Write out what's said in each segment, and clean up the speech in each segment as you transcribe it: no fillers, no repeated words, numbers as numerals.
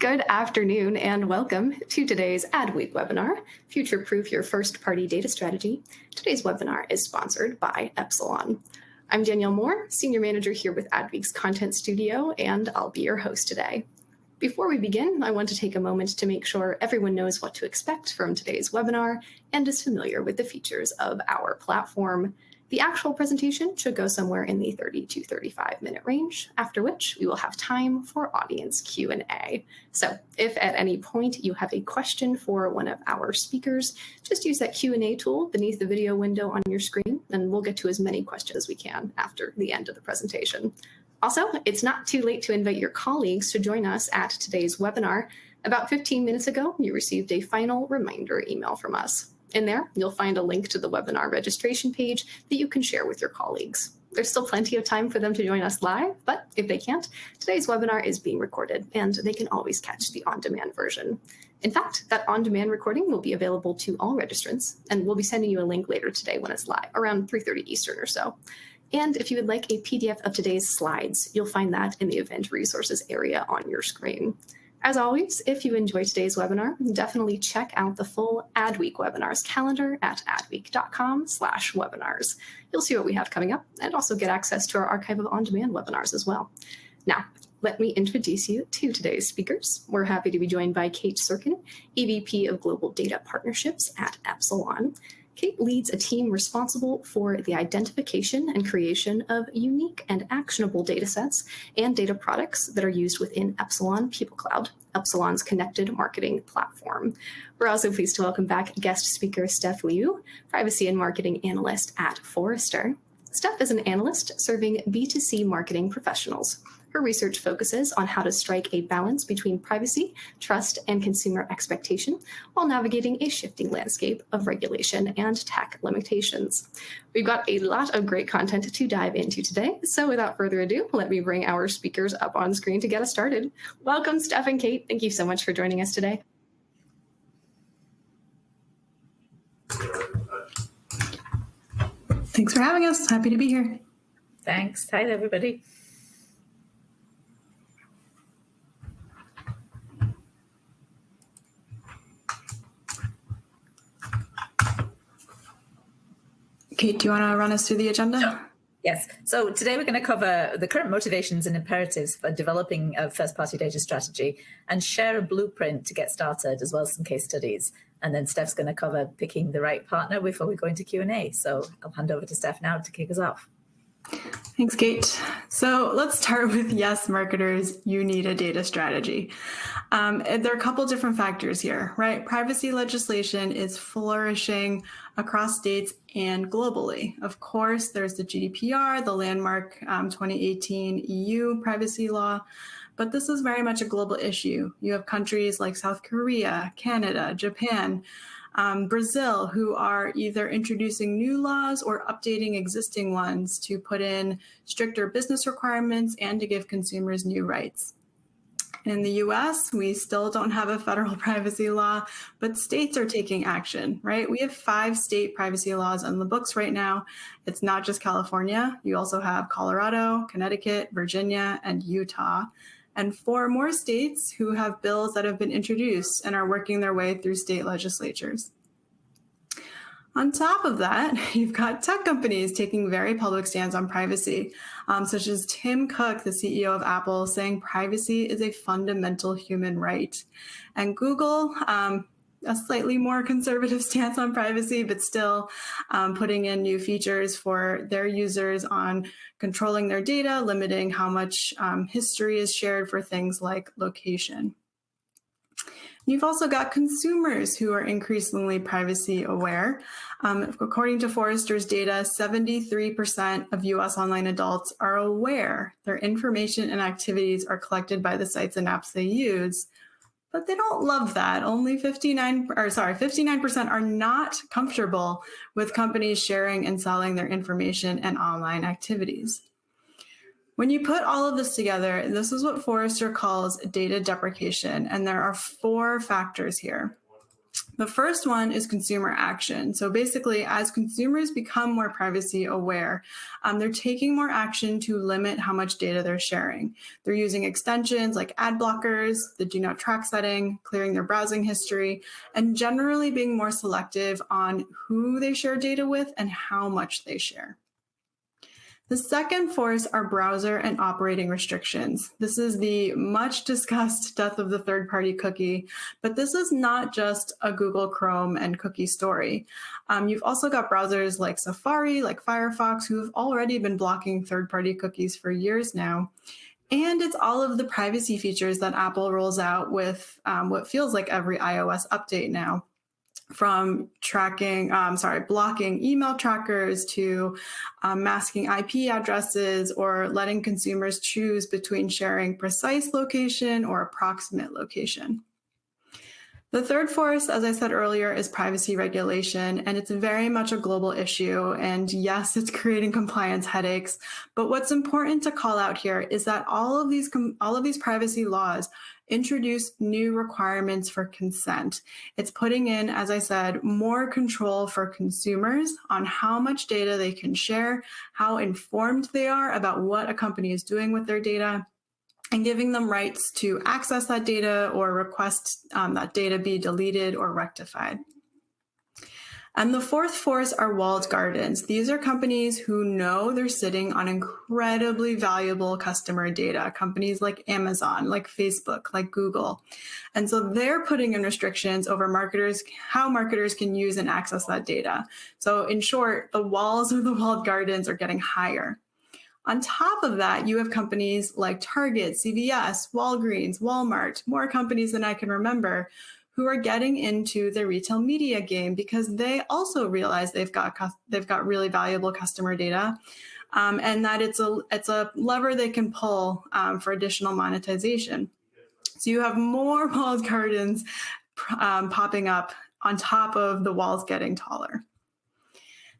Good afternoon and welcome to today's Adweek webinar, Future-Proof Your First-Party Data Strategy. Today's webinar is sponsored by Epsilon. I'm Danielle Moore, Senior Manager here with Adweek's Content Studio, and I'll be your host today. Before we begin, I want to take a moment to make sure everyone knows what to expect from today's webinar and is familiar with the features of our platform. The actual presentation should go somewhere in the 30 to 35-minute range, after which we will have time for audience Q&A. So if at any point you have a question for one of our speakers, just use that Q&A tool beneath the video window on your screen, and we'll get to as many questions as we can after the end of the presentation. Also, it's not too late to invite your colleagues to join us at today's webinar. About 15 minutes ago, you received a final reminder email from us. In there, you'll find a link to the webinar registration page that you can share with your colleagues. There's still plenty of time for them to join us live, but if they can't, today's webinar is being recorded and they can always catch the on-demand version. In fact, that on-demand recording will be available to all registrants, and we'll be sending you a link later today when it's live, around 3:30 Eastern or so. And if you would like a PDF of today's slides, you'll find that in the event resources area on your screen. As always, if you enjoyed today's webinar, definitely check out the full Adweek webinars calendar at adweek.com/webinars. You'll see what we have coming up and also get access to our archive of on-demand webinars as well. Now, let me introduce you to today's speakers. We're happy to be joined by Kate Sirkin, EVP of Global Data Partnerships at Epsilon. Kate leads a team responsible for the identification and creation of unique and actionable data sets and data products that are used within Epsilon People Cloud, Epsilon's connected marketing platform. We're also pleased to welcome back guest speaker Steph Liu, Privacy and Marketing Analyst at Forrester. Steph is an analyst serving B2C marketing professionals. Her research focuses on how to strike a balance between privacy, trust, and consumer expectation while navigating a shifting landscape of regulation and tech limitations. We've got a lot of great content to dive into today, so without further ado, let me bring our speakers up on screen to get us started. Welcome, Steph and Kate. Thank you so much for joining us today. Thanks for having us. Happy to be here. Thanks. Hi, everybody. Kate, do you want to run us through the agenda? Sure. Yes. So today we're going to cover the current motivations and imperatives for developing a first-party data strategy and share a blueprint to get started, as well as some case studies. And then Steph's going to cover picking the right partner before we go into Q&A. So I'll hand over to Steph now to kick us off. Thanks, Kate. So let's start with yes, marketers, you need a data strategy. There are a couple different factors here, right? Privacy legislation is flourishing across states and globally. Of course, there's the GDPR, the landmark 2018 EU privacy law, but this is very much a global issue. You have countries like South Korea, Canada, Japan, Brazil, who are either introducing new laws or updating existing ones to put in stricter business requirements and to give consumers new rights. In the US, we still don't have a federal privacy law, but states are taking action, right? We have 5 state privacy laws on the books right now. It's not just California. You also have Colorado, Connecticut, Virginia, and Utah. And 4 more states who have bills that have been introduced and are working their way through state legislatures. On top of that, you've got tech companies taking very public stands on privacy, such as Tim Cook, the CEO of Apple, saying privacy is a fundamental human right. And Google, a slightly more conservative stance on privacy, but still putting in new features for their users on controlling their data, limiting how much history is shared for things like location. You've also got consumers who are increasingly privacy aware. According to Forrester's data, 73% of US online adults are aware their information and activities are collected by the sites and apps they use. But they don't love that. Only 59% are not comfortable with companies sharing and selling their information and online activities. When you put all of this together, this is what Forrester calls data deprecation, and there are 4 factors here. The first one is consumer action. So basically, as consumers become more privacy aware, they're taking more action to limit how much data they're sharing. They're using extensions like ad blockers, the do not track setting, clearing their browsing history, and generally being more selective on who they share data with and how much they share. The second force are browser and operating restrictions. This is the much discussed death of the third-party cookie, but this is not just a Google Chrome and cookie story. You've also got browsers like Safari, like Firefox, who have already been blocking third-party cookies for years now. And it's all of the privacy features that Apple rolls out with what feels like every iOS update now. From blocking email trackers to masking IP addresses or letting consumers choose between sharing precise location or approximate location. The third force, as I said earlier, is privacy regulation, and it's very much a global issue. And yes, it's creating compliance headaches. But what's important to call out here is that all of these privacy laws introduce new requirements for consent. It's putting in, as I said, more control for consumers on how much data they can share, how informed they are about what a company is doing with their data, and giving them rights to access that data or request that data be deleted or rectified. And the fourth force are walled gardens. These are companies who know they're sitting on incredibly valuable customer data, companies like Amazon, like Facebook, like Google. And so they're putting in restrictions over how marketers can use and access that data. So in short, the walls of the walled gardens are getting higher. On top of that, you have companies like Target, CVS, Walgreens, Walmart, more companies than I can remember, who are getting into the retail media game because they also realize they've got really valuable customer data, and that it's a lever they can pull for additional monetization. So you have more walled gardens popping up on top of the walls getting taller.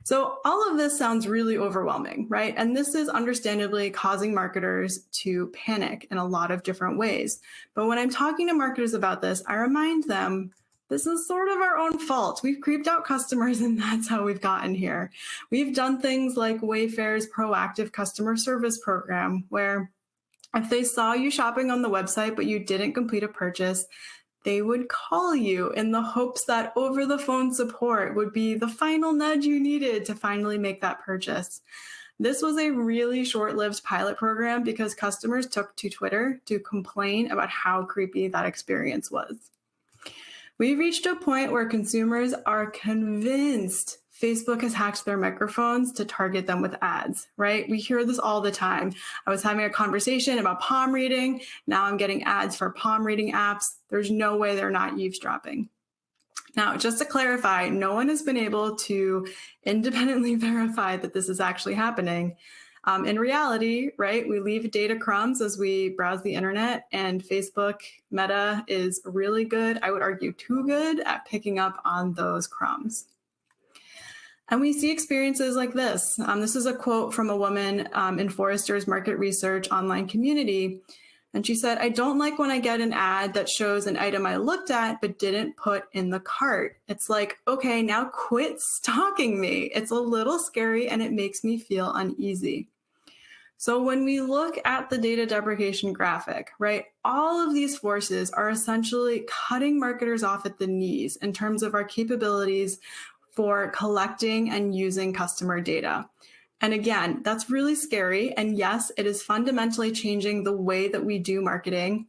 So all of this sounds really overwhelming, right? And this is understandably causing marketers to panic in a lot of different ways. But when I'm talking to marketers about this, I remind them this is sort of our own fault. We've creeped out customers, and that's how we've gotten here. We've done things like Wayfair's proactive customer service program, where if they saw you shopping on the website but you didn't complete a purchase, they would call you in the hopes that over-the-phone support would be the final nudge you needed to finally make that purchase. This was a really short-lived pilot program because customers took to Twitter to complain about how creepy that experience was. We've reached a point where consumers are convinced Facebook has hacked their microphones to target them with ads, right? We hear this all the time. I was having a conversation about palm reading. Now I'm getting ads for palm reading apps. There's no way they're not eavesdropping. Now, just to clarify, no one has been able to independently verify that this is actually happening. In reality, right, we leave data crumbs as we browse the internet, and Facebook Meta is really good, I would argue too good, at picking up on those crumbs. And we see experiences like this. This is a quote from a woman in Forrester's market research online community. And she said, "I don't like when I get an ad that shows an item I looked at but didn't put in the cart. It's like, okay, now quit stalking me. It's a little scary and it makes me feel uneasy." So when we look at the data deprecation graphic, right, all of these forces are essentially cutting marketers off at the knees in terms of our capabilities for collecting and using customer data. And again, that's really scary. And yes, it is fundamentally changing the way that we do marketing,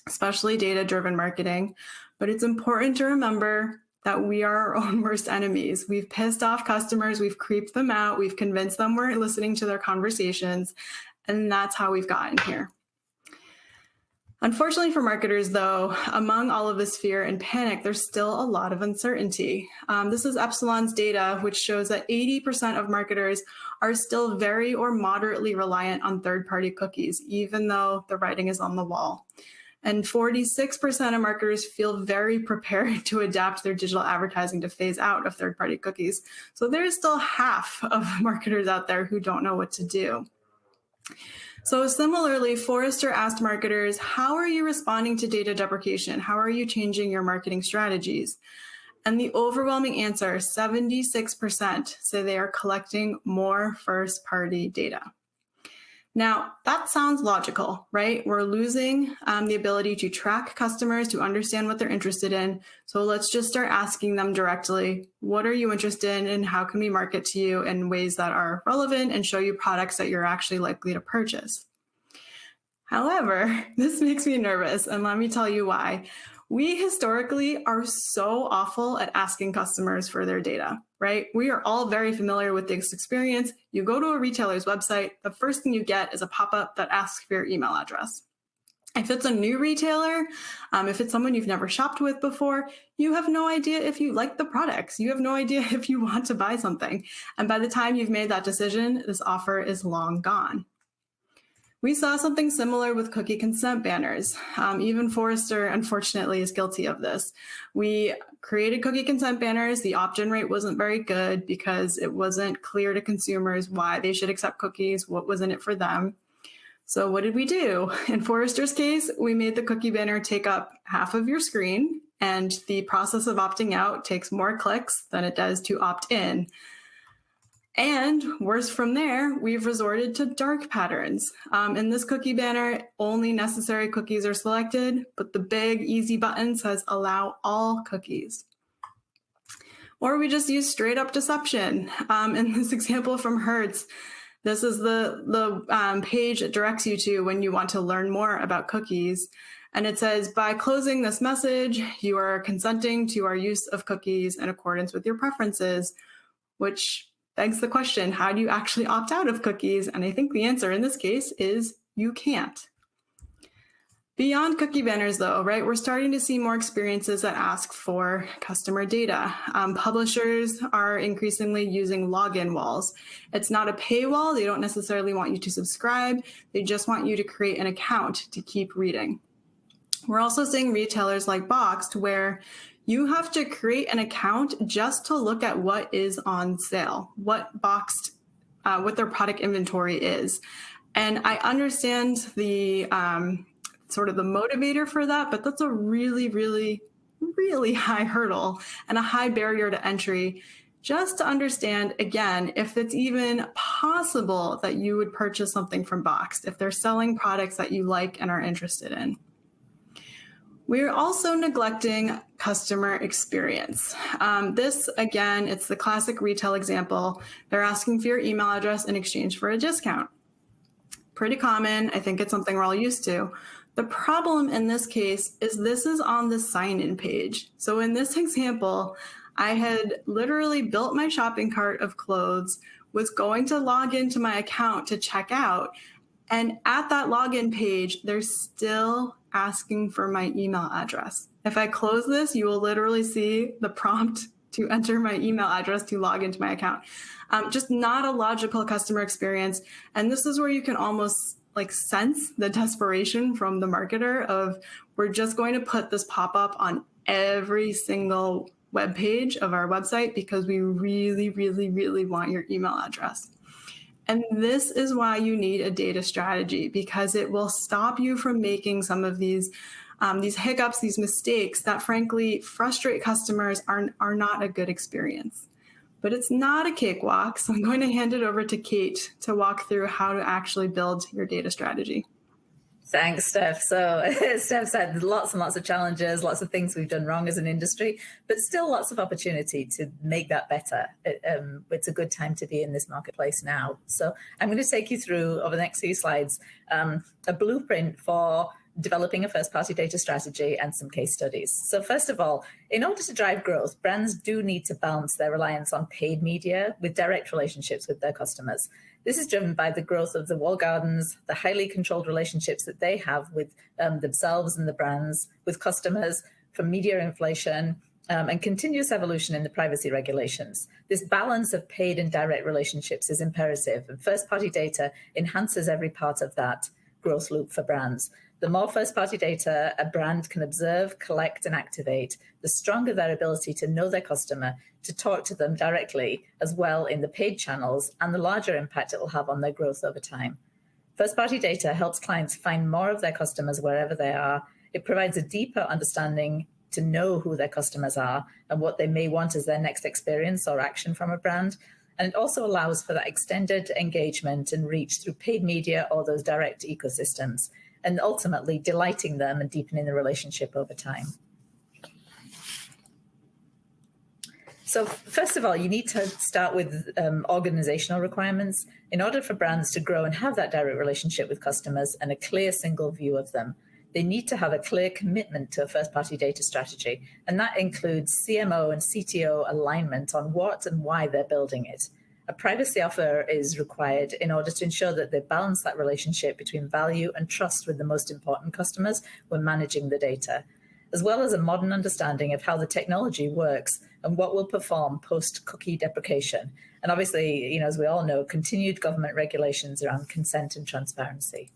especially data-driven marketing. But it's important to remember that we are our own worst enemies. We've pissed off customers, we've creeped them out, we've convinced them we're listening to their conversations, and that's how we've gotten here. Unfortunately for marketers, though, among all of this fear and panic, there's still a lot of uncertainty. This is Epsilon's data, which shows that 80% of marketers are still very or moderately reliant on third-party cookies, even though the writing is on the wall. And 46% of marketers feel very prepared to adapt their digital advertising to phase out of third-party cookies. So there's still half of marketers out there who don't know what to do. So similarly, Forrester asked marketers, how are you responding to data deprecation? How are you changing your marketing strategies? And the overwhelming answer, 76%, say they are collecting more first-party data. Now, that sounds logical, right? We're losing the ability to track customers, to understand what they're interested in. So let's just start asking them directly, what are you interested in and how can we market to you in ways that are relevant and show you products that you're actually likely to purchase? However, this makes me nervous, and let me tell you why. We historically are so awful at asking customers for their data, right? We are all very familiar with this experience. You go to a retailer's website, the first thing you get is a pop-up that asks for your email address. If it's a new retailer, if it's someone you've never shopped with before, you have no idea if you like the products. You have no idea if you want to buy something. And by the time you've made that decision, this offer is long gone. We saw something similar with cookie consent banners. Even Forrester, unfortunately, is guilty of this. We created cookie consent banners. The opt-in rate wasn't very good because it wasn't clear to consumers why they should accept cookies, what was in it for them. So what did we do? In Forrester's case, we made the cookie banner take up half of your screen, and the process of opting out takes more clicks than it does to opt in. And worse from there, we've resorted to dark patterns. In this cookie banner, only necessary cookies are selected, but the big easy button says allow all cookies. Or we just use straight up deception. In this example from Hertz, this is the page it directs you to when you want to learn more about cookies. And it says, by closing this message, you are consenting to our use of cookies in accordance with your preferences, which begs the question, how do you actually opt out of cookies? And I think the answer in this case is you can't. Beyond cookie banners though, right, we're starting to see more experiences that ask for customer data. Publishers are increasingly using login walls. It's not a paywall. They don't necessarily want you to subscribe. They just want you to create an account to keep reading. We're also seeing retailers like Boxed where you have to create an account just to look at what is on sale, what their product inventory is. And I understand the sort of the motivator for that, but that's a really, really, really high hurdle and a high barrier to entry just to understand, again, if it's even possible that you would purchase something from Boxed, if they're selling products that you like and are interested in. We're also neglecting customer experience. This, again, it's the classic retail example. They're asking for your email address in exchange for a discount. Pretty common. I think it's something we're all used to. The problem in this case is this is on the sign-in page. So in this example, I had literally built my shopping cart of clothes, was going to log into my account to check out, and at that login page, they're still asking for my email address. If I close this, you will literally see the prompt to enter my email address to log into my account. Just not a logical customer experience. And this is where you can almost like sense the desperation from the marketer of, we're just going to put this pop-up on every single web page of our website because we really, really, really want your email address. And this is why you need a data strategy, because it will stop you from making some of these hiccups, these mistakes that frankly frustrate customers, are not a good experience. But it's not a cakewalk, so I'm going to hand it over to Kate to walk through how to actually build your data strategy. Thanks, Steph. So Steph said lots and lots of challenges, lots of things we've done wrong as an industry, but still lots of opportunity to make that better. It's a good time to be in this marketplace now. So I'm going to take you through, over the next few slides, a blueprint for developing a first-party data strategy and some case studies. So first of all, in order to drive growth, brands do need to balance their reliance on paid media with direct relationships with their customers. This is driven by the growth of the walled gardens, the highly controlled relationships that they have with themselves and the brands, with customers, from media inflation, and continuous evolution in the privacy regulations. This balance of paid and direct relationships is imperative, and first-party data enhances every part of that growth loop for brands. The more first-party data a brand can observe, collect, and activate, the stronger their ability to know their customer, to talk to them directly as well in the paid channels, and the larger impact it will have on their growth over time. First-party data helps clients find more of their customers wherever they are. It provides a deeper understanding to know who their customers are and what they may want as their next experience or action from a brand. And it also allows for that extended engagement and reach through paid media or those direct ecosystems, and ultimately delighting them and deepening the relationship over time. So first of all, you need to start with organizational requirements. In order for brands to grow and have that direct relationship with customers and a clear single view of them, they need to have a clear commitment to a first-party data strategy. And that includes CMO and CTO alignment on what and why they're building it. A privacy offer is required in order to ensure that they balance that relationship between value and trust with the most important customers when managing the data, as well as a modern understanding of how the technology works and what will perform post-cookie deprecation. And obviously, as we all know, continued government regulations around consent and transparency.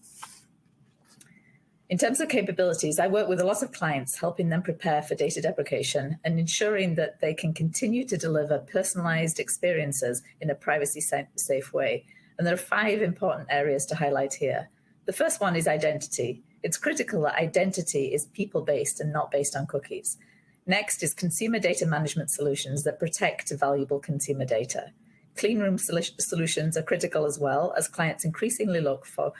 In terms of capabilities, I work with a lot of clients, helping them prepare for data deprecation and ensuring that they can continue to deliver personalized experiences in a privacy-safe way. And there are 5 important areas to highlight here. The first one is identity. It's critical that identity is people-based and not based on cookies. Next is consumer data management solutions that protect valuable consumer data. Clean room solutions are critical as well, as clients increasingly look for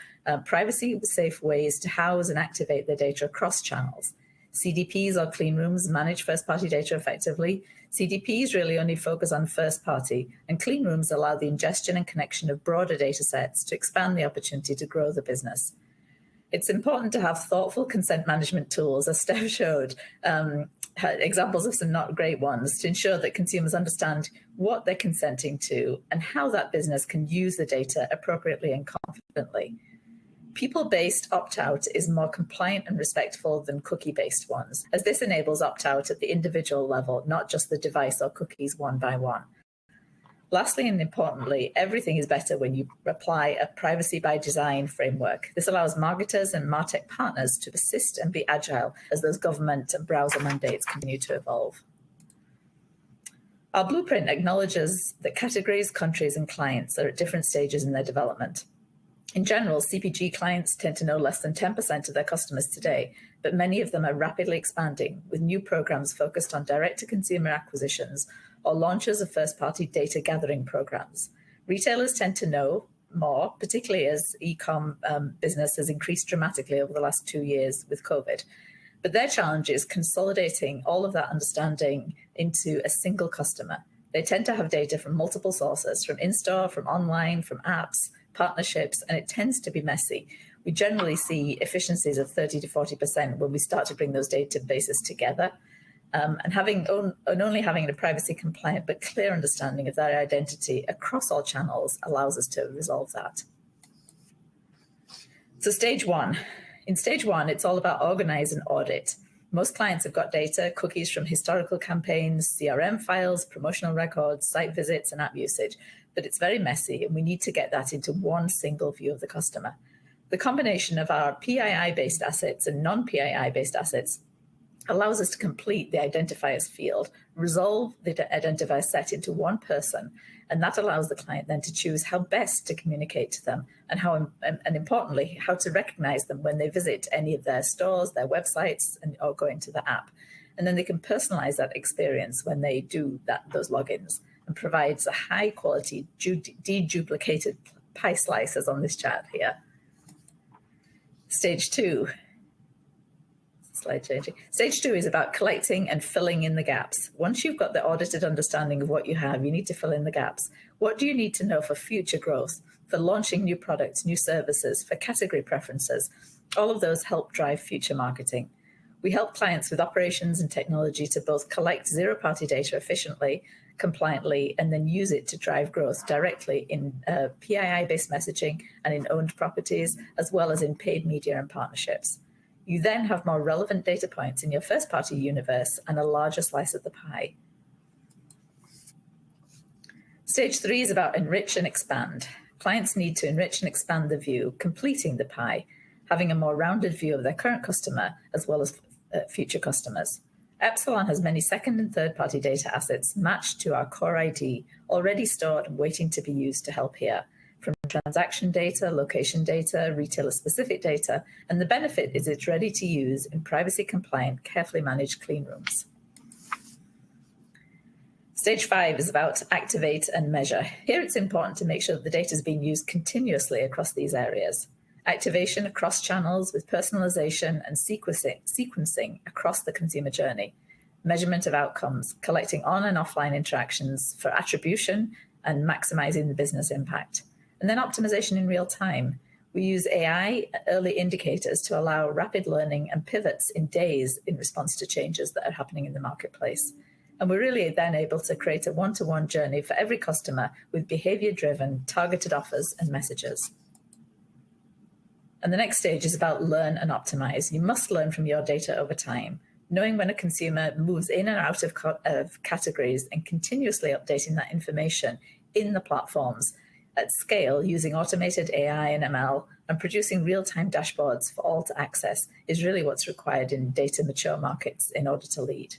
privacy-safe ways to house and activate their data across channels. CDPs or clean rooms manage first-party data effectively. CDPs really only focus on first-party, and clean rooms allow the ingestion and connection of broader data sets to expand the opportunity to grow the business. It's important to have thoughtful consent management tools, as Steph showed, examples of some not great ones, to ensure that consumers understand what they're consenting to and how that business can use the data appropriately and confidently. People-based opt-out is more compliant and respectful than cookie-based ones, as this enables opt-out at the individual level, not just the device or cookies one by one. Lastly, and importantly, everything is better when you apply a privacy by design framework. This allows marketers and MarTech partners to persist and be agile as those government and browser mandates continue to evolve. Our blueprint acknowledges that categories, countries, and clients are at different stages in their development. In general, CPG clients tend to know less than 10% of their customers today, but many of them are rapidly expanding with new programs focused on direct-to-consumer acquisitions or launches of first-party data gathering programs. Retailers tend to know more, particularly as e-com business has increased dramatically over the last 2 years with COVID. But their challenge is consolidating all of that understanding into a single customer. They tend to have data from multiple sources, from in-store, from online, from apps, partnerships, and it tends to be messy. We generally see efficiencies of 30 to 40% when we start to bring those databases together. And only having a privacy compliant but clear understanding of their identity across all channels allows us to resolve that. So stage 1. In stage 1, it's all about organize and audit. Most clients have got data, cookies from historical campaigns, CRM files, promotional records, site visits, and app usage. But it's very messy, and we need to get that into one single view of the customer. The combination of our PII-based assets and non-PII-based assets allows us to complete the identifiers field, resolve the identifier set into one person, and that allows the client then to choose how best to communicate to them and importantly, how to recognize them when they visit any of their stores, their websites, or go into the app. And then they can personalize that experience when they do those logins, and provides a high quality deduplicated pie slice as on this chart here. Stage 2. Slide changing. Stage 2 is about collecting and filling in the gaps. Once you've got the audited understanding of what you have, you need to fill in the gaps. What do you need to know for future growth, for launching new products, new services, for category preferences? All of those help drive future marketing. We help clients with operations and technology to both collect zero-party data efficiently, compliantly, and then use it to drive growth directly in PII-based messaging and in owned properties, as well as in paid media and partnerships. You then have more relevant data points in your first-party universe and a larger slice of the pie. Stage 3 is about enrich and expand. Clients need to enrich and expand the view, completing the pie, having a more rounded view of their current customer as well as future customers. Epsilon has many second and third-party data assets matched to our core ID, already stored and waiting to be used to help here. from transaction data, location data, retailer-specific data, and the benefit is it's ready to use in privacy-compliant, carefully managed clean rooms. Stage 5 is about activate and measure. Here it's important to make sure that the data is being used continuously across these areas. Activation across channels with personalization and sequencing across the consumer journey. Measurement of outcomes, collecting on and offline interactions for attribution and maximizing the business impact. And then optimization in real time. We use AI early indicators to allow rapid learning and pivots in days in response to changes that are happening in the marketplace. And we're really then able to create a one-to-one journey for every customer with behavior-driven, targeted offers and messages. And the next stage is about learn and optimize. You must learn from your data over time, knowing when a consumer moves in and out of categories and continuously updating that information in the platforms at scale using automated AI and ML and producing real-time dashboards for all to access is really what's required in data mature markets in order to lead.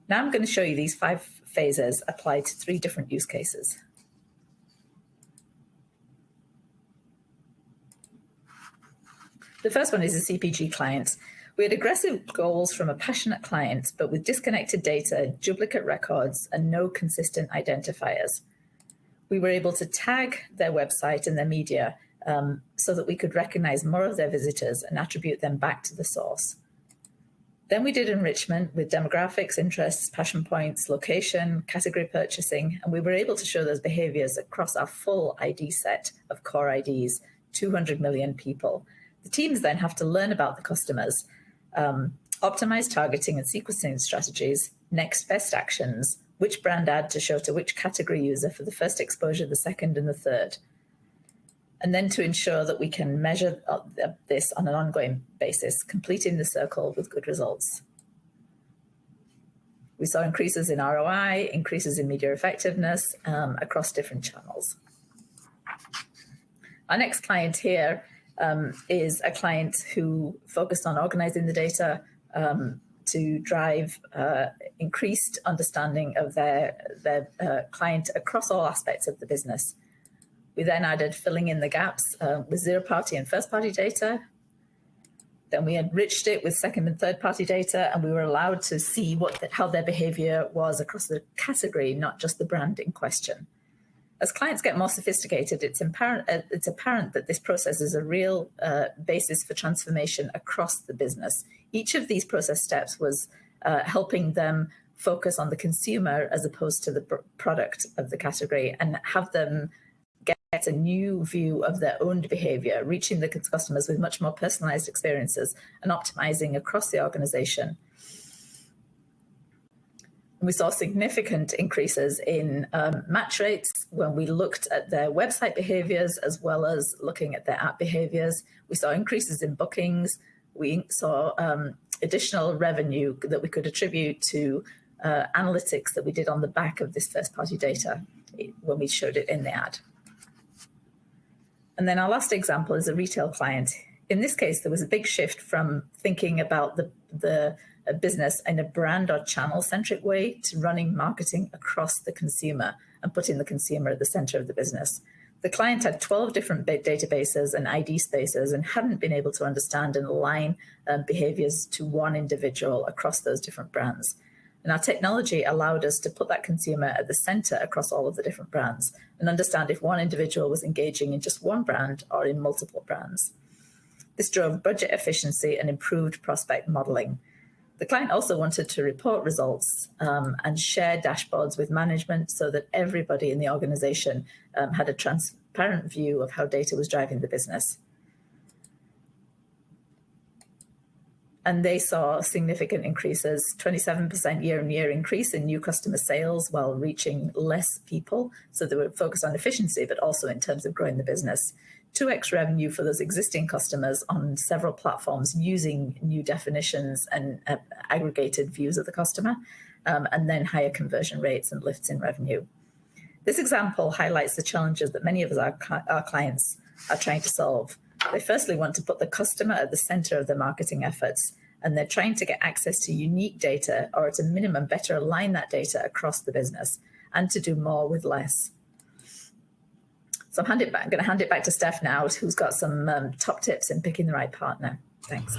Now I'm going to show you these 5 phases applied to 3 different use cases. The first one is a CPG client. We had aggressive goals from a passionate client, but with disconnected data, duplicate records, and no consistent identifiers. We were able to tag their website and their media so that we could recognize more of their visitors and attribute them back to the source. Then we did enrichment with demographics, interests, passion points, location, category purchasing, and we were able to show those behaviors across our full ID set of core IDs, 200 million people. The teams then have to learn about the customers, optimize targeting and sequencing strategies, next best actions, which brand ad to show to which category user for the first exposure, the second, and the third. And then to ensure that we can measure this on an ongoing basis, completing the circle with good results. We saw increases in ROI, increases in media effectiveness across different channels. Our next client here is a client who focused on organizing the data to drive increased understanding of their client across all aspects of the business. We then added filling in the gaps with zero-party and first-party data. Then we enriched it with second and third-party data, and we were allowed to see how their behavior was across the category, not just the brand in question. As clients get more sophisticated, it's apparent that this process is a real basis for transformation across the business. Each of these process steps was helping them focus on the consumer as opposed to the product of the category and have them get a new view of their own behavior, reaching the customers with much more personalized experiences and optimizing across the organization. We saw significant increases in match rates when we looked at their website behaviors as well as looking at their app behaviors. We saw increases in bookings. We saw additional revenue that we could attribute to analytics that we did on the back of this first-party data when we showed it in the ad. And then our last example is a retail client. In this case, there was a big shift from thinking about the business in a brand or channel-centric way to running marketing across the consumer and putting the consumer at the center of the business. The client had 12 different databases and ID spaces and hadn't been able to understand and align behaviors to one individual across those different brands. And our technology allowed us to put that consumer at the center across all of the different brands and understand if one individual was engaging in just one brand or in multiple brands. This drove budget efficiency and improved prospect modeling. The client also wanted to report results and share dashboards with management so that everybody in the organization had a transparent view of how data was driving the business. And they saw significant increases, 27% year-on-year increase in new customer sales while reaching less people. So they were focused on efficiency, but also in terms of growing the business. 2x revenue for those existing customers on several platforms using new definitions and aggregated views of the customer, and then higher conversion rates and lifts in revenue. This example highlights the challenges that many of our clients are trying to solve. They firstly want to put the customer at the center of their marketing efforts, and they're trying to get access to unique data, or at a minimum, better align that data across the business and to do more with less. So I'm going to hand it back to Steph now, who's got some top tips in picking the right partner. Thanks.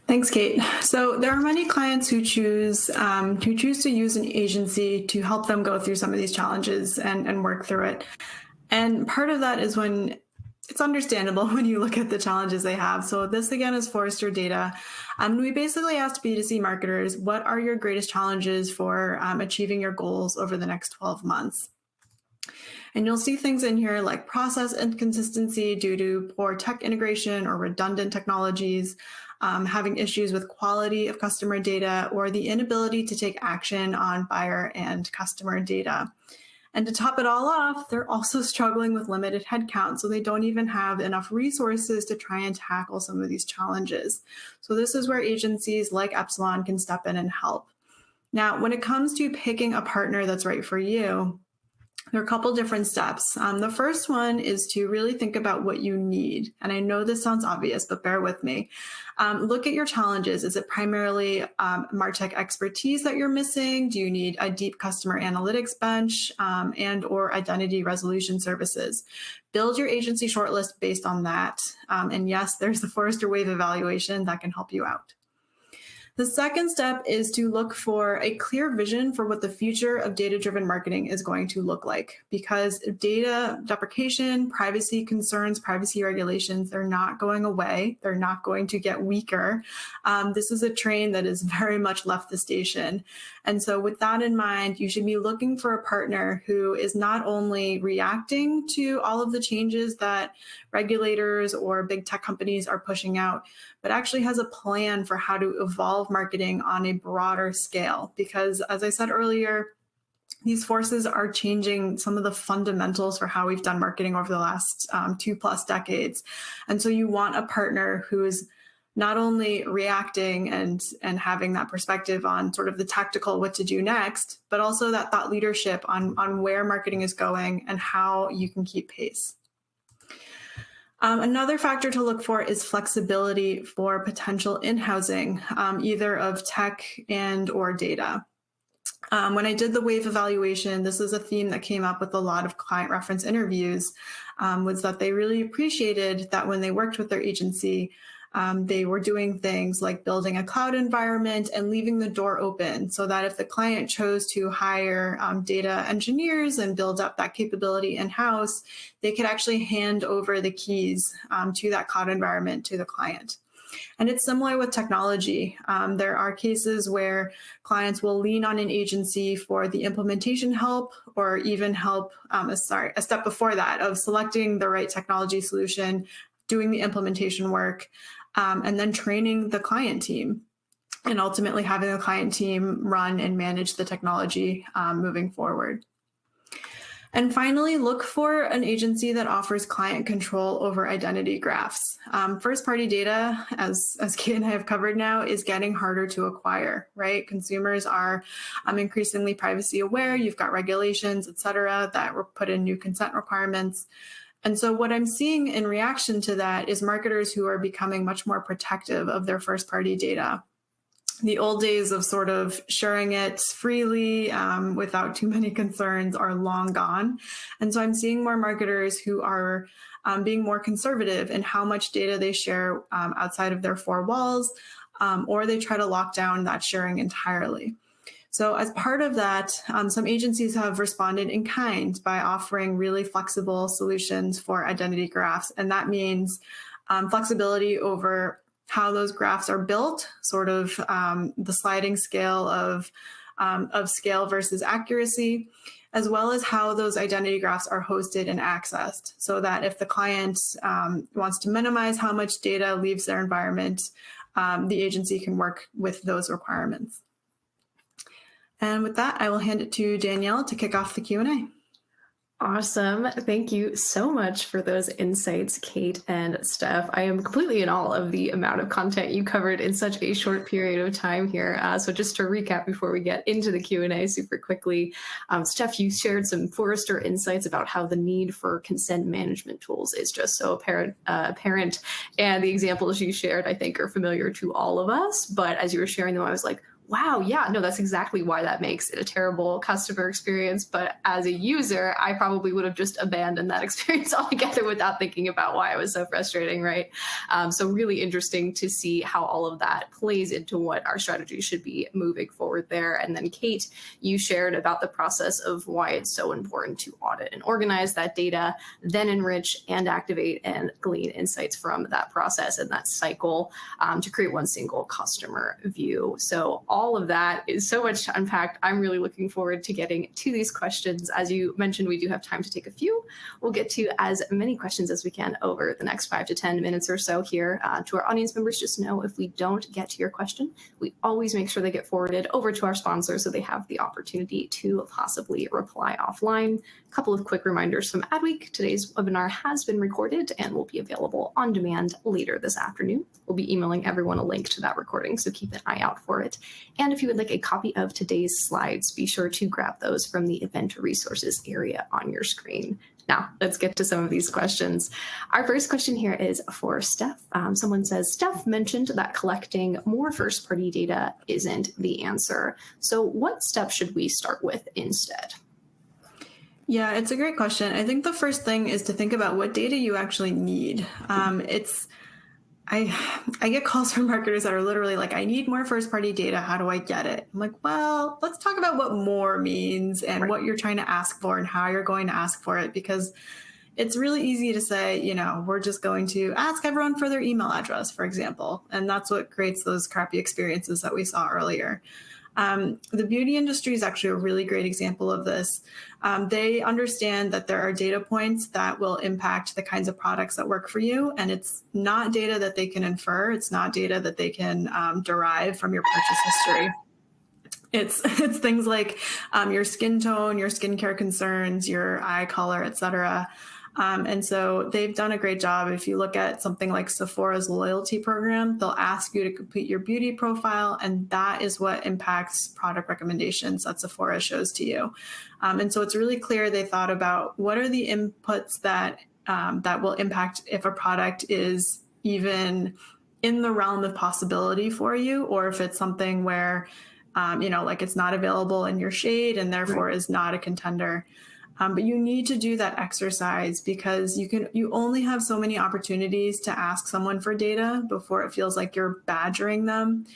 Thanks, Kate. So there are many clients who choose to use an agency to help them go through some of these challenges and work through it. And part of that is when it's understandable when you look at the challenges they have. So this again is Forrester data. We basically asked B2C marketers, what are your greatest challenges for achieving your goals over the next 12 months? And you'll see things in here like process inconsistency due to poor tech integration or redundant technologies, having issues with quality of customer data, or the inability to take action on buyer and customer data. And to top it all off, they're also struggling with limited headcount, so they don't even have enough resources to try and tackle some of these challenges. So this is where agencies like Epsilon can step in and help. Now, when it comes to picking a partner that's right for you, there are a couple different steps. The first one is to really think about what you need. And I know this sounds obvious, but bear with me. Look at your challenges. Is it primarily MarTech expertise that you're missing? Do you need a deep customer analytics bench and or identity resolution services? Build your agency shortlist based on that. And yes, there's the Forrester Wave evaluation that can help you out. The second step is to look for a clear vision for what the future of data-driven marketing is going to look like, because data deprecation, privacy concerns, privacy regulations, they're not going away. They're not going to get weaker. This is a train that has very much left the station. And so with that in mind, you should be looking for a partner who is not only reacting to all of the changes that regulators or big tech companies are pushing out, but actually has a plan for how to evolve marketing on a broader scale. Because as I said earlier, these forces are changing some of the fundamentals for how we've done marketing over the last 2+ decades. And so you want a partner who is not only reacting and having that perspective on sort of the tactical what to do next, but also that thought leadership on where marketing is going and how you can keep pace. Another factor to look for is flexibility for potential in-housing, either of tech and or data. When I did the WAVE evaluation, this is a theme that came up with a lot of client reference interviews, was that they really appreciated that when they worked with their agency, they were doing things like building a cloud environment and leaving the door open so that if the client chose to hire data engineers and build up that capability in-house, they could actually hand over the keys to that cloud environment to the client. And it's similar with technology. There are cases where clients will lean on an agency for the implementation help, or even help, a step before that, of selecting the right technology solution, doing the implementation work, and then training the client team, and ultimately having the client team run and manage the technology moving forward. And finally, look for an agency that offers client control over identity graphs. First-party data, as Kate and I have covered now, is getting harder to acquire, right? Consumers are increasingly privacy aware. You've got regulations, et cetera, that put in new consent requirements. And so what I'm seeing in reaction to that is marketers who are becoming much more protective of their first-party data. The old days of sort of sharing it freely without too many concerns are long gone. And so I'm seeing more marketers who are being more conservative in how much data they share outside of their four walls, or they try to lock down that sharing entirely. So as part of that, some agencies have responded in kind by offering really flexible solutions for identity graphs. And that means flexibility over how those graphs are built, sort of the sliding scale of scale versus accuracy, as well as how those identity graphs are hosted and accessed, so that if the client wants to minimize how much data leaves their environment, the agency can work with those requirements. And with that, I will hand it to Danielle to kick off the Q&A. Awesome. Thank you so much for those insights, Kate and Steph. I am completely in awe of the amount of content you covered in such a short period of time here. So just to recap before we get into the Q&A super quickly, Steph, you shared some Forrester insights about how the need for consent management tools is just so apparent. And the examples you shared, I think, are familiar to all of us. But as you were sharing them, I was like, Wow, yeah, no, that's exactly why that makes it a terrible customer experience. But as a user, I probably would have just abandoned that experience altogether without thinking about why it was so frustrating, right? So really interesting to see how all of that plays into what our strategy should be moving forward there. And then Kate, you shared about the process of why it's so important to audit and organize that data, then enrich and activate and glean insights from that process and that cycle to create one single customer view. So all of that is so much to unpack. I'm really looking forward to getting to these questions. As you mentioned, we do have time to take a few. We'll get to as many questions as we can over the next 5 to 10 minutes or so here. To our audience members, just know if we don't get to your question, we always make sure they get forwarded over to our sponsor so they have the opportunity to possibly reply offline. A couple of quick reminders from Adweek. Today's webinar has been recorded and will be available on demand later this afternoon. We'll be emailing everyone a link to that recording, so keep an eye out for it. And if you would like a copy of today's slides, be sure to grab those from the event resources area on your screen. Now, let's get to some of these questions. Our first question here is for Steph. Someone says, Steph mentioned that collecting more first-party data isn't the answer. So what steps should we start with instead? Yeah, it's a great question. I think the first thing is to think about what data you actually need. I get calls from marketers that are literally like, I need more first party data. How do I get it? I'm like, well, let's talk about what more means and what you're trying to ask for and how you're going to ask for it, because it's really easy to say, you know, we're just going to ask everyone for their email address, for example. And that's what creates those crappy experiences that we saw earlier. The beauty industry is actually a really great example of this. They understand that there are data points that will impact the kinds of products that work for you. And it's not data that they can infer. It's not data that they can derive from your purchase history. It's things like your skin tone, your skincare concerns, your eye color, et cetera. And so they've done a great job. If you look at something like Sephora's loyalty program, they'll ask you to complete your beauty profile, and that is what impacts product recommendations that Sephora shows to you. And so it's really clear they thought about what are the inputs that will impact if a product is even in the realm of possibility for you, or if it's something where, like it's not available in your shade and therefore is not a contender. But you need to do that exercise because you only have so many opportunities to ask someone for data before it feels like you're badgering them.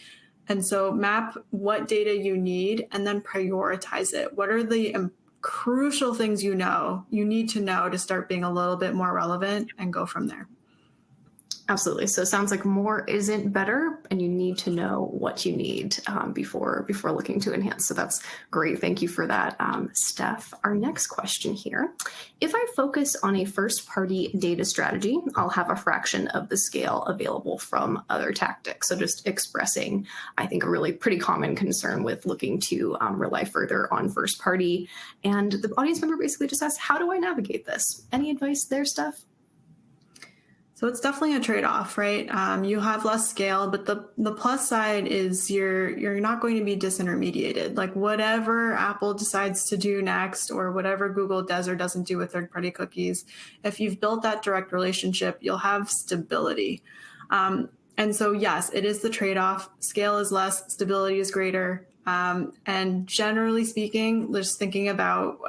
And so map what data you need and then prioritize it. What are the crucial things you need to know to start being a little bit more relevant, and go from there. Absolutely. So it sounds like more isn't better, and you need to know what you need before looking to enhance. So that's great. Thank you for that, Steph. Our next question here. If I focus on a first-party data strategy, I'll have a fraction of the scale available from other tactics. So just expressing, I think, a really pretty common concern with looking to rely further on first-party. And the audience member basically just asked, how do I navigate this? Any advice there, Steph? So it's definitely a trade-off, right? You have less scale, but the plus side is you're not going to be disintermediated. Like whatever Apple decides to do next, or whatever Google does or doesn't do with third-party cookies, if you've built that direct relationship, you'll have stability. And so yes, it is the trade-off. Scale is less, stability is greater. And generally speaking, just thinking about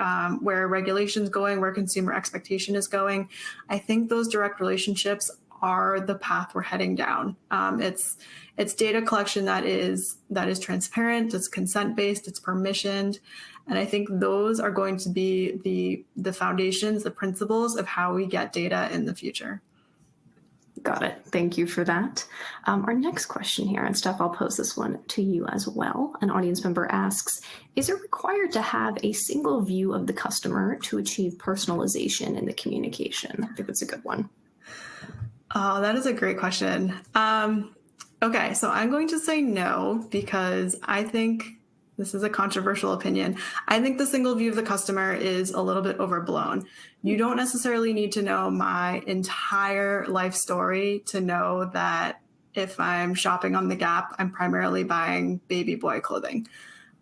where regulation's going, where consumer expectation is going, I think those direct relationships are the path we're heading down. It's data collection that is transparent, it's consent-based, it's permissioned. And I think those are going to be the foundations, the principles of how we get data in the future. Got it. Thank you for that. Our next question here, and Steph, I'll pose this one to you as well. An audience member asks, is it required to have a single view of the customer to achieve personalization in the communication? I think that's a good one. Oh, that is a great question. Okay, so I'm going to say no, because I think this is a controversial opinion. I think the single view of the customer is a little bit overblown. You don't necessarily need to know my entire life story to know that if I'm shopping on the Gap, I'm primarily buying baby boy clothing.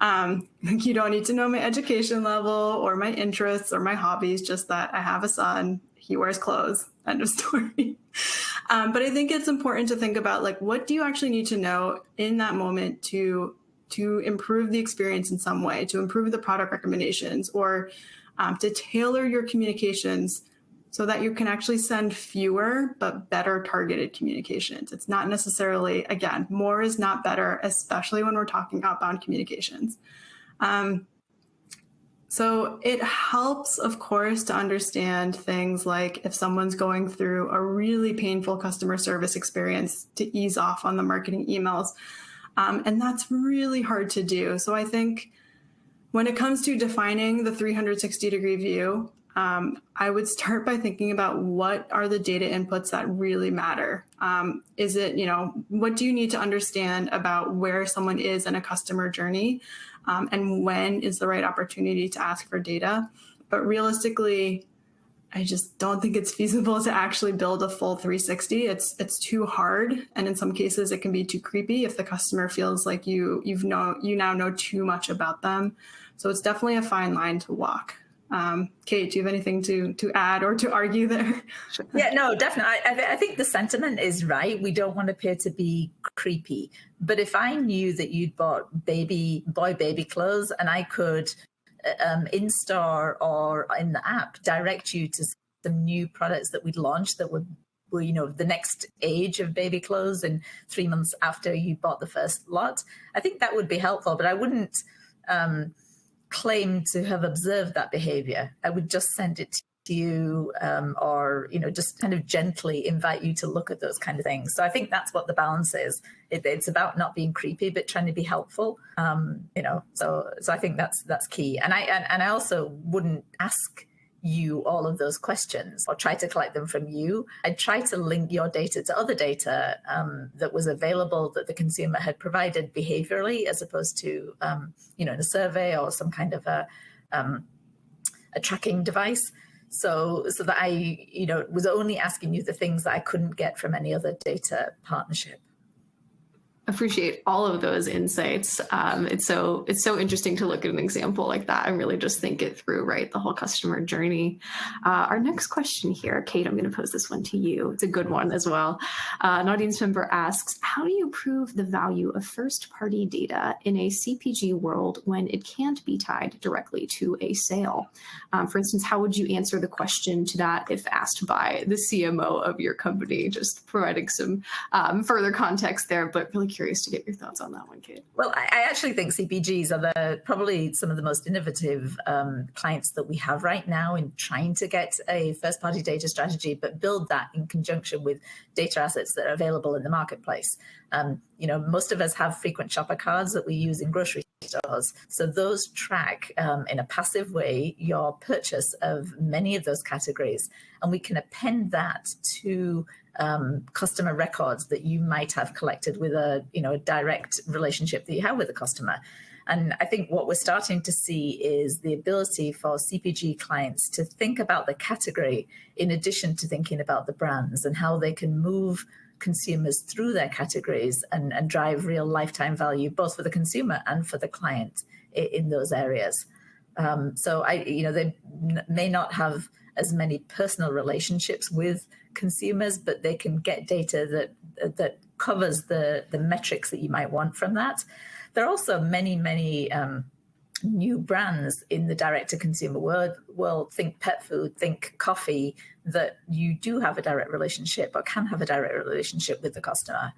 You don't need to know my education level or my interests or my hobbies, just that I have a son, he wears clothes, end of story. But I think it's important to think about, like, what do you actually need to know in that moment to to improve the experience in some way, to improve the product recommendations, or to tailor your communications so that you can actually send fewer but better targeted communications. It's not necessarily, again, more is not better, especially when we're talking outbound communications. So it helps, of course, to understand things like if someone's going through a really painful customer service experience, to ease off on the marketing emails. And that's really hard to do. So I think when it comes to defining the 360-degree view, I would start by thinking about what are the data inputs that really matter. Is it, what do you need to understand about where someone is in a customer journey, and when is the right opportunity to ask for data? But realistically, I just don't think it's feasible to actually build a full 360. It's too hard, and in some cases, it can be too creepy if the customer feels like you now know too much about them. So it's definitely a fine line to walk. Kate, do you have anything to add or to argue there? Yeah, no, definitely. I think the sentiment is right. We don't want to appear to be creepy. But if I knew that you'd bought boy baby clothes, and I could in store or in the app direct you to some new products that we'd launched that were the next age of baby clothes in 3 months after you bought the first lot, I think that would be helpful. But I wouldn't claim to have observed that behavior. I would just send it to you, or just kind of gently invite you to look at those kind of things. So I think that's what the balance is. It's about not being creepy, but trying to be helpful. So I think that's key. And I also wouldn't ask you all of those questions or try to collect them from you. I'd try to link your data to other data that was available that the consumer had provided behaviorally, as opposed to in a survey or some kind of a tracking device. So that I was only asking you the things that I couldn't get from any other data partnership. Appreciate all of those insights. It's so interesting to look at an example like that and really just think it through, right? The whole customer journey. Our next question here, Kate, I'm going to pose this one to you. It's a good one as well. An audience member asks, how do you prove the value of first-party data in a CPG world when it can't be tied directly to a sale? For instance, how would you answer the question to that if asked by the CMO of your company? Just providing some further context there, but really curious to get your thoughts on that one, Kate. Well, I actually think CPGs are probably some of the most innovative clients that we have right now in trying to get a first-party data strategy, but build that in conjunction with data assets that are available in the marketplace. Most of us have frequent shopper cards that we use in grocery stores. So those track in a passive way your purchase of many of those categories. And we can append that to customer records that you might have collected with a direct relationship that you have with a customer. And I think what we're starting to see is the ability for CPG clients to think about the category in addition to thinking about the brands and how they can move consumers through their categories and drive real lifetime value, both for the consumer and for the client in those areas. So they may not have as many personal relationships with consumers, but they can get data that covers the metrics that you might want from that. There are also many new brands in the direct-to-consumer world. Think pet food, think coffee, that you do have a direct relationship or can have a direct relationship with the customer.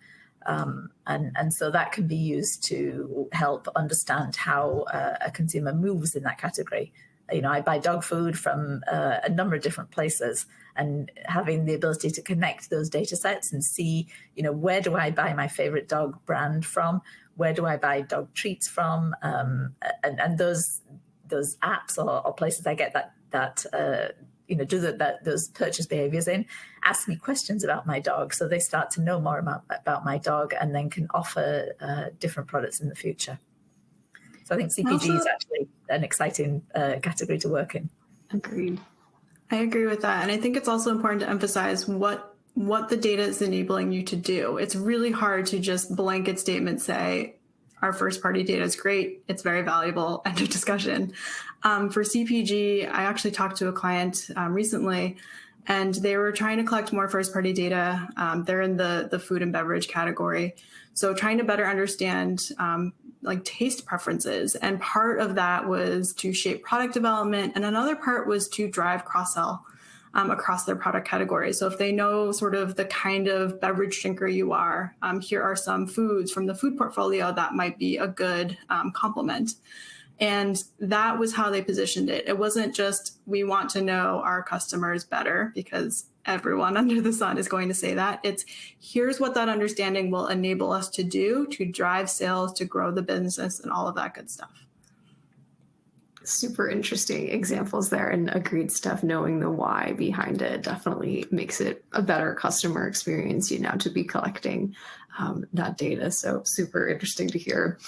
And so that can be used to help understand how a consumer moves in that category. I buy dog food from a number of different places, and having the ability to connect those data sets and see, where do I buy my favorite dog brand from? Where do I buy dog treats from? And those apps or places I get those purchase behaviors in, ask me questions about my dog. So they start to know more about my dog and then can offer different products in the future. So I think CPG is actually an exciting category to work in. Agreed. I agree with that. And I think it's also important to emphasize what the data is enabling you to do. It's really hard to just blanket statement say, our first party data is great, it's very valuable, end of discussion. For CPG, I actually talked to a client recently, and they were trying to collect more first-party data. They're in the food and beverage category. So trying to better understand like taste preferences. And part of that was to shape product development. And another part was to drive cross-sell across their product category. So if they know sort of the kind of beverage drinker you are, here are some foods from the food portfolio that might be a good complement. And that was how they positioned it. It wasn't just, we want to know our customers better, because everyone under the sun is going to say that. It's, here's what that understanding will enable us to do to drive sales, to grow the business, and all of that good stuff. Super interesting examples there, and agreed, Steph. Knowing the why behind it definitely makes it a better customer experience, to be collecting that data. So super interesting to hear.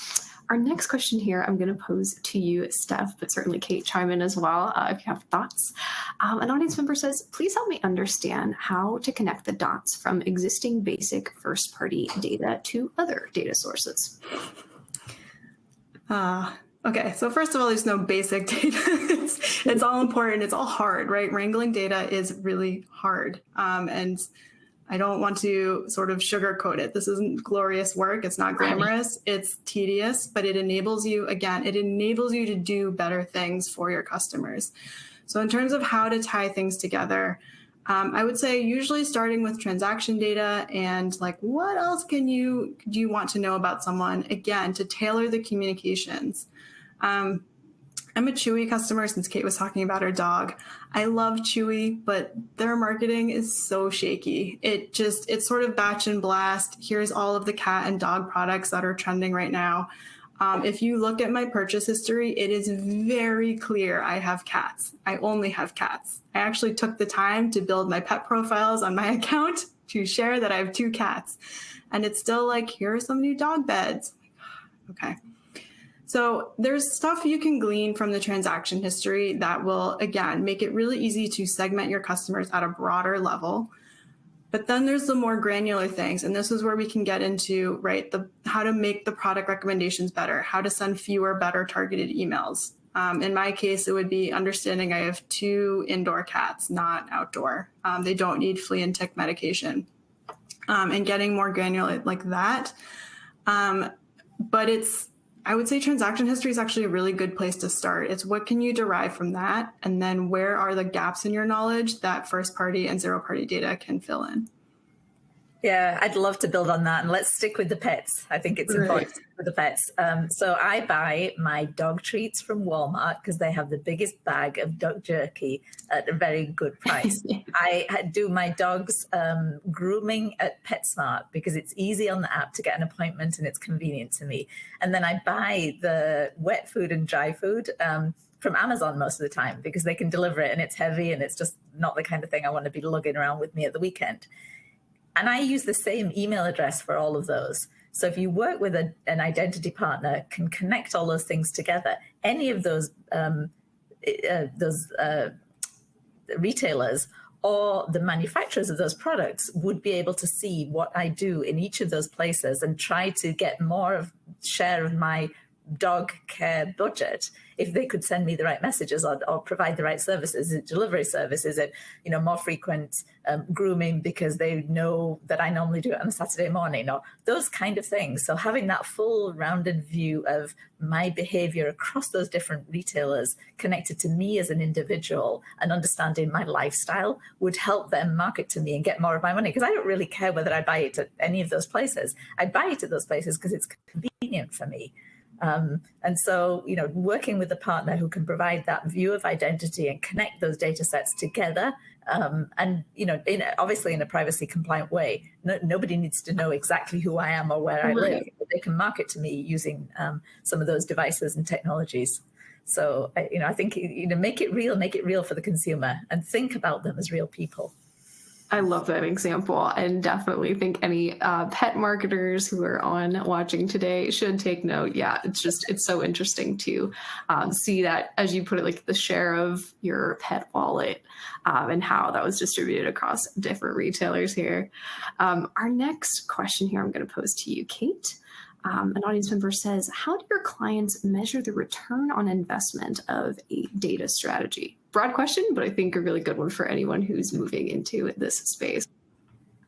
Our next question here, I'm going to pose to you, Steph, but certainly Kate, chime in as well if you have thoughts. An audience member says, please help me understand how to connect the dots from existing basic first-party data to other data sources. Okay, so first of all, there's no basic data. It's all important. It's all hard, right? Wrangling data is really hard. And I don't want to sort of sugarcoat it. This isn't glorious work. It's not glamorous. It's tedious, but it enables you, again, it enables you to do better things for your customers. So in terms of how to tie things together, I would say usually starting with transaction data and like, what else do you want to know about someone? Again, to tailor the communications. I'm a Chewy customer, since Kate was talking about her dog. I love Chewy, but their marketing is so shaky. It's sort of batch and blast. Here's all of the cat and dog products that are trending right now. If you look at my purchase history, it is very clear I have cats. I only have cats. I actually took the time to build my pet profiles on my account to share that I have 2 cats. And it's still like, here are some new dog beds. Okay. So there's stuff you can glean from the transaction history that will, again, make it really easy to segment your customers at a broader level. But then there's the more granular things. And this is where we can get into, right, how to make the product recommendations better, how to send fewer, better targeted emails. In my case, it would be understanding I have 2 indoor cats, not outdoor. They don't need flea and tick medication. And getting more granular like that. But I would say transaction history is actually a really good place to start. It's what can you derive from that? And then where are the gaps in your knowledge that first party and zero party data can fill in? Yeah, I'd love to build on that. And let's stick with the pets. I think it's important to stick with the pets. So I buy my dog treats from Walmart because they have the biggest bag of dog jerky at a very good price. I do my dog's grooming at PetSmart because it's easy on the app to get an appointment and it's convenient to me. And then I buy the wet food and dry food from Amazon most of the time because they can deliver it and it's heavy and it's just not the kind of thing I want to be lugging around with me at the weekend. And I use the same email address for all of those. So if you work with an identity partner, can connect all those things together, any of those retailers or the manufacturers of those products would be able to see what I do in each of those places and try to get more of share of my dog care budget if they could send me the right messages or provide the right services. Is it delivery service? Is it more frequent grooming because they know that I normally do it on a Saturday morning, or those kind of things. So having that full rounded view of my behavior across those different retailers connected to me as an individual and understanding my lifestyle would help them market to me and get more of my money, because I don't really care whether I buy it at any of those places. I buy it at those places because it's convenient for me. And so, working with a partner who can provide that view of identity and connect those data sets together, and, obviously in a privacy compliant way, nobody needs to know exactly who I am or where I live. But they can market to me using some of those devices and technologies. So, I think, make it real for the consumer and think about them as real people. I love that example, and definitely think any pet marketers who are watching today should take note. Yeah, it's so interesting to see that, as you put it, like the share of your pet wallet and how that was distributed across different retailers here. Our next question here I'm going to pose to you, Kate. An audience member says, how do your clients measure the return on investment of a data strategy? Broad question, but I think a really good one for anyone who's moving into this space.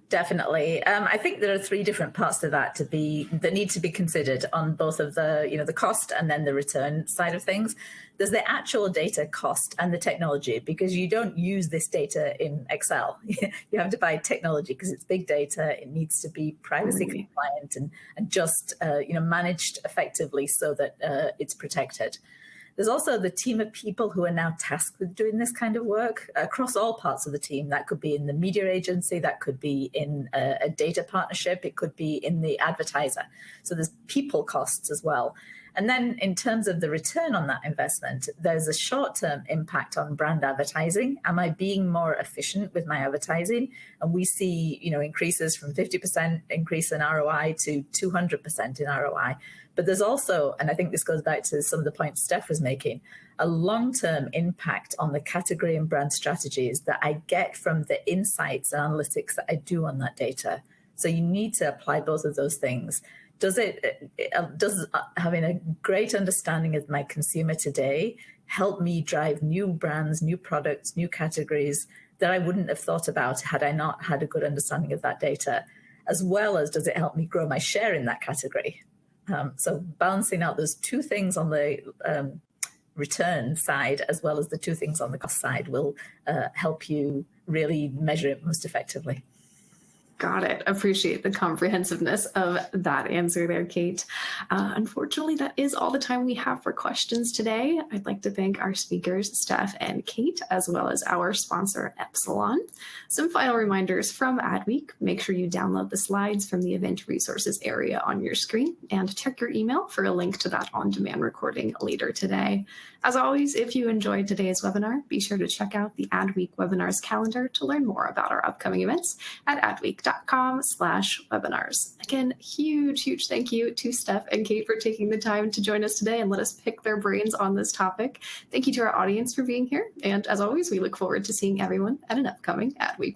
Definitely. I think there are three different parts to that need to be considered on both of the cost and then the return side of things. There's the actual data cost and the technology, because you don't use this data in Excel. You have to buy technology because it's big data. It needs to be privacy compliant and just managed effectively so that it's protected. There's also the team of people who are now tasked with doing this kind of work across all parts of the team. That could be in the media agency, that could be in a data partnership, it could be in the advertiser. So there's people costs as well. And then in terms of the return on that investment, there's a short-term impact on brand advertising. Am I being more efficient with my advertising? And we see, increases from 50% increase in ROI to 200% in ROI. But there's also, and I think this goes back to some of the points Steph was making, a long-term impact on the category and brand strategies that I get from the insights and analytics that I do on that data. So you need to apply both of those things. Does having a great understanding of my consumer today help me drive new brands, new products, new categories that I wouldn't have thought about had I not had a good understanding of that data, as well as does it help me grow my share in that category? So balancing out those two things on the return side, as well as the two things on the cost side, will help you really measure it most effectively. Got it. Appreciate the comprehensiveness of that answer there, Kate. Unfortunately, that is all the time we have for questions today. I'd like to thank our speakers, Steph and Kate, as well as our sponsor, Epsilon. Some final reminders from Adweek. Make sure you download the slides from the event resources area on your screen and check your email for a link to that on-demand recording later today. As always, if you enjoyed today's webinar, be sure to check out the Adweek webinars calendar to learn more about our upcoming events at adweek.com/webinars. Again, huge thank you to Steph and Kate for taking the time to join us today and let us pick their brains on this topic. Thank you to our audience for being here. And as always, we look forward to seeing everyone at an upcoming Adweek